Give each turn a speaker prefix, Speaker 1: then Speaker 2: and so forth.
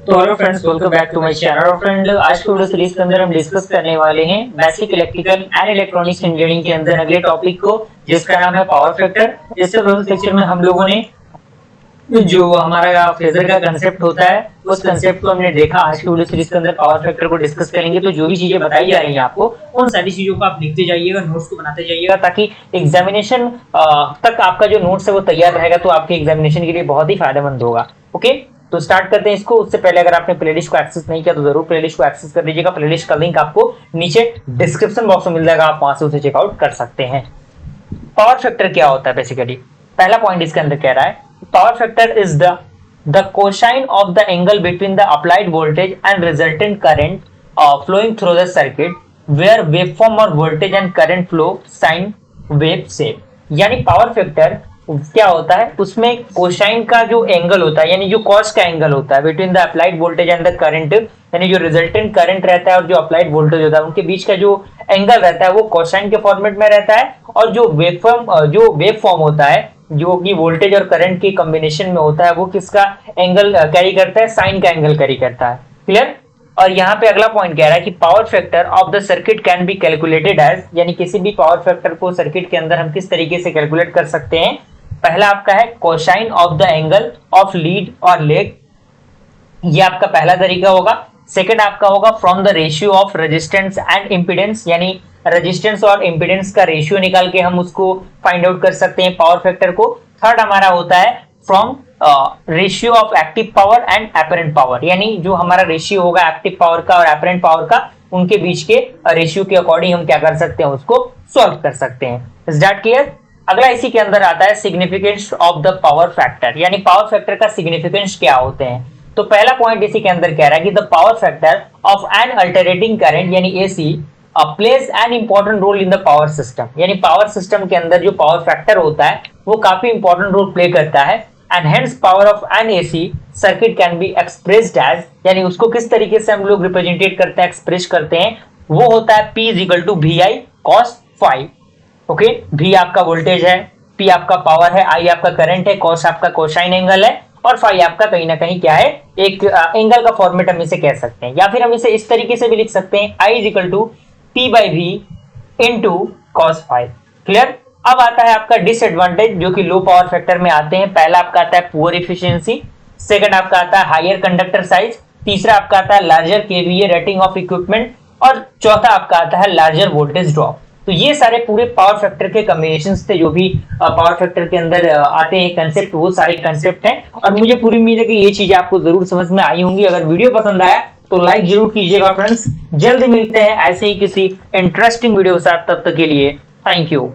Speaker 1: तो hello friends, welcome back to my channel. Friend, आज की वीडियो सीरीज के अंदर हम डिस्कस करने वाले हैं basic electrical and electronics engineering के अंदर अगले टॉपिक को, जिसका नाम है पावर फैक्टर। इससे पहले सेक्शन में हम लोगों ने जो हमारा फेजर का कंसेप्ट होता है उस कंसेप्ट को हमने देखा। आज की वीडियो सीरीज के अंदर पावर फैक्टर को डिस्कस करेंगे। तो जो भी चीजें बताई जा रही हैं आपको, उन सारी चीजों को आप लिखते जाइएगा, नोट्स को बनाते जाइएगा, ताकि एग्जामिनेशन तक आपका जो नोट्स है वो तैयार रहेगा, तो आपके एग्जामिनेशन के लिए बहुत ही फायदेमंद होगा। ओके, तो स्टार्ट करते हैं इसको। उससे पहले अगर आपने प्लेलिस्ट को एक्सेस नहीं किया तो जरूर प्लेलिस्ट को एक्सेस कर लीजिएगा। प्लेलिस्ट का लिंक आपको नीचे डिस्क्रिप्शन बॉक्स में मिल जाएगा, आप वहां से उसे चेकआउट कर सकते हैं। पावर फैक्टर क्या होता है बेसिकली, पहला पॉइंट इसके अंदर कह रहा है power factor is the cosine of the angle between the applied voltage and resultant current flowing through the circuit where waveform और voltage and current flow sine wave से। यानी पावर फैक्टर क्या होता है, उसमें कोसाइन का जो एंगल होता है, यानी जो कॉस का एंगल होता है between the applied voltage and the current, यानी जो रिजल्टेंट करंट रहता है और जो अप्लाइड वोल्टेज होता है, उनके बीच का जो एंगल रहता है वो कोसाइन के फॉर्मेट में रहता है। और जो वेव फॉर्म होता है, जो कि वोल्टेज और करंट के कॉम्बिनेशन में होता है, वो किसका एंगल कैरी करता है, साइन का एंगल कैरी करता है। क्लियर। और यहाँ पे अगला पॉइंट कह रहा है कि power factor of the circuit can be calculated as, यानी किसी भी पावर फैक्टर को सर्किट के अंदर हम किस तरीके से कैलकुलेट कर सकते हैं। पहला आपका है cosine of the angle of lead और लेग, ये आपका पहला तरीका होगा। सेकंड आपका होगा from the ratio of resistance and impedance, यानी रेजिस्टेंस और इंपीडेंस का रेशियो निकाल के हम उसको फाइंड आउट कर सकते हैं पावर फैक्टर को। थर्ड हमारा होता है from ratio of active power and apparent power, यानी जो हमारा रेशियो होगा एक्टिव पावर का और एपरेंट पावर का, उनके बीच के रेशियो के अकॉर्डिंग हम क्या कर सकते हैं, उसको सॉल्व कर सकते हैं। Is that clear. अगला इसी के अंदर आता है significance of the power factor, यानी पावर फैक्टर का सिग्निफिकेंस क्या होते हैं। तो पहला पॉइंट इसी के अंदर कह रहा है कि the power factor of an alternating current यानी AC plays an important role in the power system, यानी पावर सिस्टम के अंदर जो पावर फैक्टर होता है वो काफी इंपॉर्टेंट रोल प्ले करता है। And hence power of an AC circuit can be expressed as, यानी उसको किस तरीके से हम लोग रिप्रेजेंटेट करते हैं, एक्सप्रेस करते हैं, वो होता है P is equal to V I cos phi. Okay, V आपका वोल्टेज है, P आपका पावर है, I आपका करंट है, कॉस आपका कोसाइन एंगल है, और फाई आपका कहीं ना कहीं क्या है, एक एंगल का फॉर्मेट हम इसे कह सकते हैं। या फिर हम इसे इस तरीके से भी लिख सकते हैं I is equal to P by V into cos phi. Clear. अब आता है आपका डिसएडवांटेज जो कि लो पावर फैक्टर में आते हैं। पहला आपका आता है पुअर इफिशियंसी, सेकंड आपका आता है हायर कंडक्टर साइज, तीसरा आपका आता है larger KVA rating of equipment, और चौथा आपका आता है लार्जर वोल्टेज ड्रॉप। तो ये सारे पूरे पावर फैक्टर के कॉम्बिनेशंस थे जो भी पावर फैक्टर के अंदर आते हैं कंसेप्ट, वो सारे कंसेप्ट हैं। और मुझे पूरी उम्मीद है कि ये चीजें आपको जरूर समझ में आई होंगी। अगर वीडियो पसंद आया तो लाइक जरूर कीजिएगा फ्रेंड्स। जल्द मिलते हैं ऐसे ही किसी इंटरेस्टिंग वीडियो के साथ, तब तक के लिए थैंक यू।